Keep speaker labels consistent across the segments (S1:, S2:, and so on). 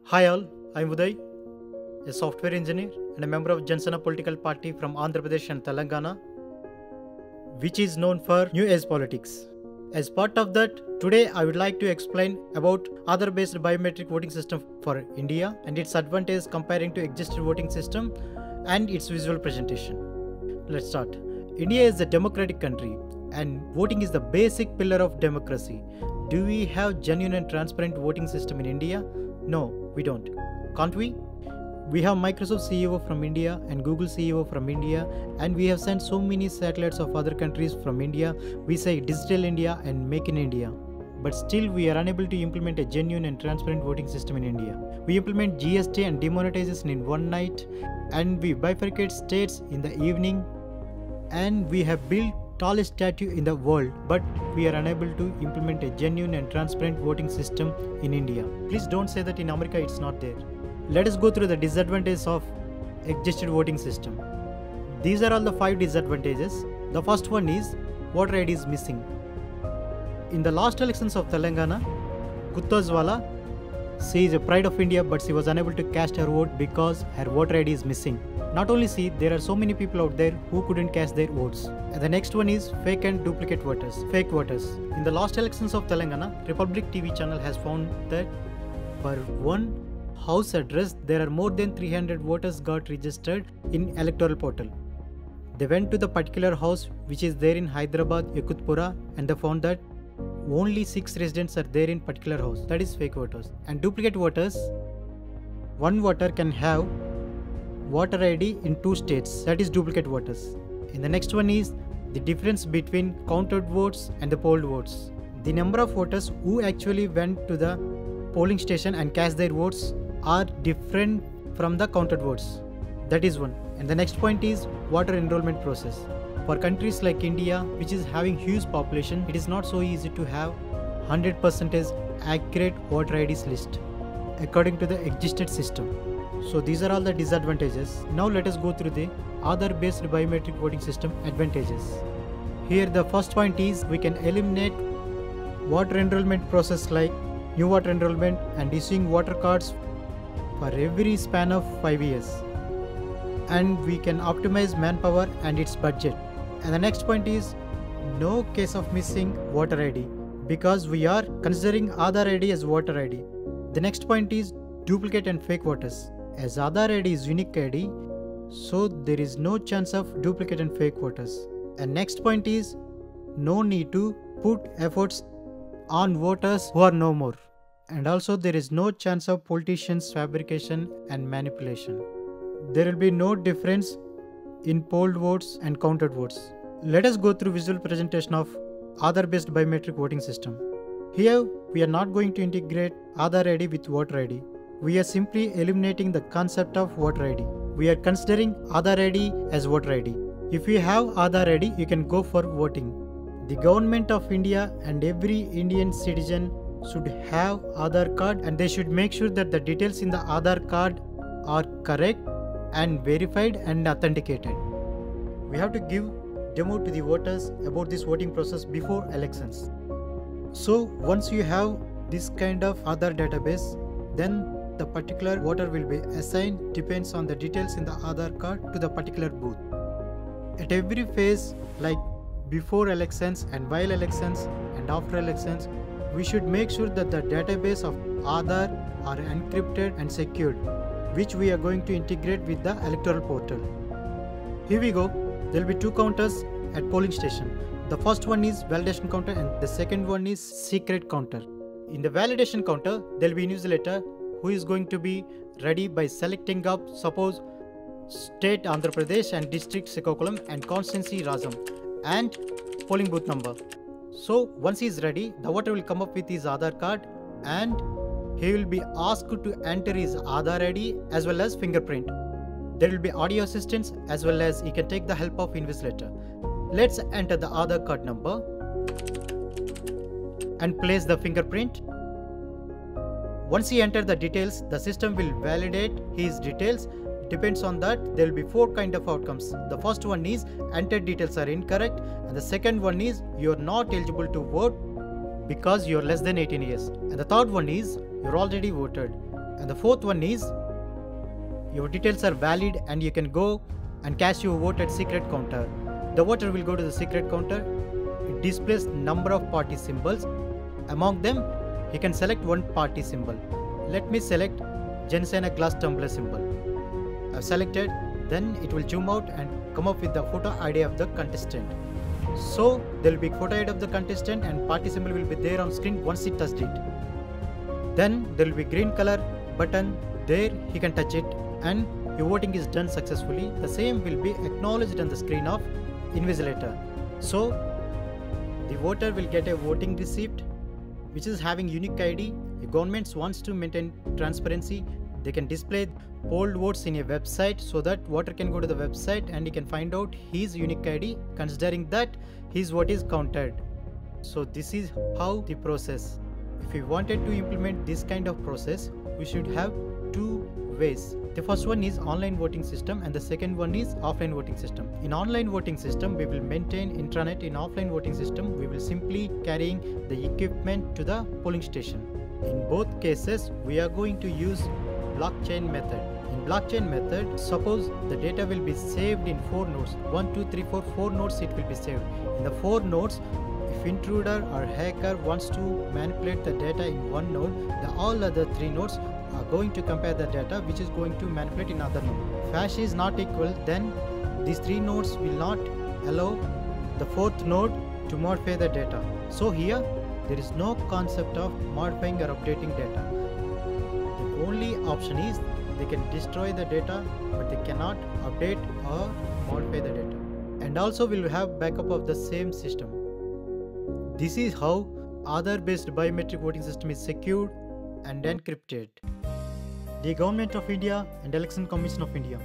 S1: Hi all, I'm Uday, a software engineer and a member of Janasena political party from Andhra Pradesh and Telangana, which is known for New Age politics. As part of that, today I would like to explain about Aadhaar Based Biometric Voting System for India and its advantages comparing to existing voting system and its visual presentation. Let's start. India is a democratic country and voting is the basic pillar of democracy. Do we have genuine and transparent voting system in India? No, we don't. Can't we? We have Microsoft CEO from India and Google CEO from India, and we have sent so many satellites of other countries from India. We say Digital India and Make in India. But still we are unable to implement a genuine and transparent voting system in India. We implement GST and demonetization in one night, and we bifurcate states in the evening, and we have built tallest statue in the world, but we are unable to implement a genuine and transparent voting system in India. Please don't say that in America it's not there. Let us go through the disadvantages of existing voting system. These are all the 5 disadvantages. The first one is voter ID is missing. In the last elections of Telangana, Guttazwala, she is a pride of India, but she was unable to cast her vote because her voter ID is missing. Not only she, there are so many people out there who couldn't cast their votes. And the next one is fake and duplicate voters. Fake voters. In the last elections of Telangana, Republic TV channel has found that for one house address, there are more than 300 voters got registered in electoral portal. They went to the particular house which is there in Hyderabad, Yakutpura, and they found that only 6 residents are there in particular house. That is fake voters. And duplicate voters, one voter can have voter ID in 2 states. That is duplicate voters. And the next one is the difference between counted votes and the polled votes. The number of voters who actually went to the polling station and cast their votes are different from the counted votes. That is one. And the next point is voter enrollment process. For countries like India, which is having huge population, it is not so easy to have 100% accurate voter IDs list according to the existed system. So these are all the disadvantages. Now let us go through the Aadhaar based biometric voting system advantages. Here the first point is we can eliminate voter enrollment process like new voter enrollment and issuing voter cards for every span of 5 years. And we can optimize manpower and its budget. And the next point is no case of missing voter ID because we are considering Aadhaar ID as voter ID. The next point is duplicate and fake voters. As Aadhaar ID is unique ID, so there is no chance of duplicate and fake voters. And next point is no need to put efforts on voters who are no more. And also there is no chance of politicians' fabrication and manipulation. There will be no difference in polled votes and counted votes. Let us go through visual presentation of Aadhaar based biometric voting system. Here we are not going to integrate Aadhaar ID with voter ID. We are simply eliminating the concept of voter ID. We are considering Aadhaar ID as voter ID. If you have Aadhaar ID, you can go for voting. The government of India and every Indian citizen should have Aadhaar card, and they should make sure that the details in the Aadhaar card are correct and verified and authenticated. We have to give demo to the voters about this voting process before elections. So once you have this kind of Aadhaar database, then the particular voter will be assigned depends on the details in the Aadhaar card to the particular booth. At every phase, like before elections and while elections and after elections, we should make sure that the database of Aadhaar are encrypted and secured, which we are going to integrate with the electoral portal. Here we go. There will be 2 counters at polling station. The first one is validation counter and the second one is secret counter. In the validation counter, there will be newsletter who is going to be ready by selecting up, suppose, state Andhra Pradesh and district Srikakulam and constituency Rajam and polling booth number. So once he is ready, the voter will come up with his Aadhaar card and he will be asked to enter his Aadhaar ID as well as fingerprint. There will be audio assistance as well as he can take the help of Invigilator. Let's enter the Aadhaar card number and place the fingerprint. Once he enters the details, the system will validate his details. Depends on that, there will be 4 kind of outcomes. The first one is entered details are incorrect, and the second one is you are not eligible to vote because you are less than 18 years. And the third one is you're already voted. And the fourth one is your details are valid and you can go and cast your vote at secret counter. The voter will go to the secret counter. It displays number of party symbols. Among them, he can select one party symbol. Let me select Janasena glass tumbler symbol. I've selected, then it will zoom out and come up with the photo ID of the contestant. So there will be photo ID of the contestant and party symbol will be there on screen once he touched it. Then there will be green color button, there he can touch it and your voting is done successfully. The same will be acknowledged on the screen of Invigilator. So the voter will get a voting receipt which is having unique ID. If government wants to maintain transparency, they can display polled votes in a website so that voter can go to the website and he can find out his unique ID, considering that his vote is counted. So this is how the process. If we wanted to implement this kind of process, we should have two ways. The first one is online voting system and the second one is offline voting system. In online voting system, we will maintain intranet. In offline voting system, we will simply carrying the equipment to the polling station. In both cases, we are going to use blockchain method. In blockchain method, suppose the data will be saved in 4 nodes. 1, 2, 3, 4, 4 nodes it will be saved. In the 4 nodes, if intruder or hacker wants to manipulate the data in one node, the all other 3 nodes are going to compare the data which is going to manipulate in other node. If hash is not equal, then these 3 nodes will not allow the 4th node to modify the data. So here there is no concept of modifying or updating data. The only option is they can destroy the data but they cannot update or modify the data. And also we will have backup of the same system. This is how Aadhaar based biometric voting system is secured and encrypted. The Government of India and Election Commission of India,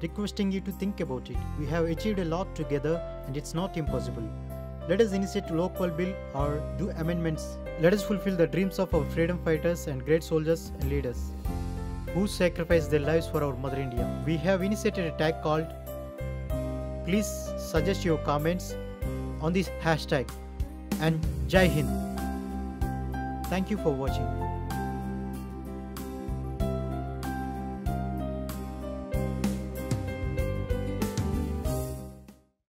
S1: requesting you to think about it. We have achieved a lot together and it's not impossible. Let us initiate a local bill or do amendments. Let us fulfill the dreams of our freedom fighters and great soldiers and leaders who sacrificed their lives for our Mother India. We have initiated a tag called Please Suggest Your Comments on this hashtag and Jai Hind. Thank you for watching.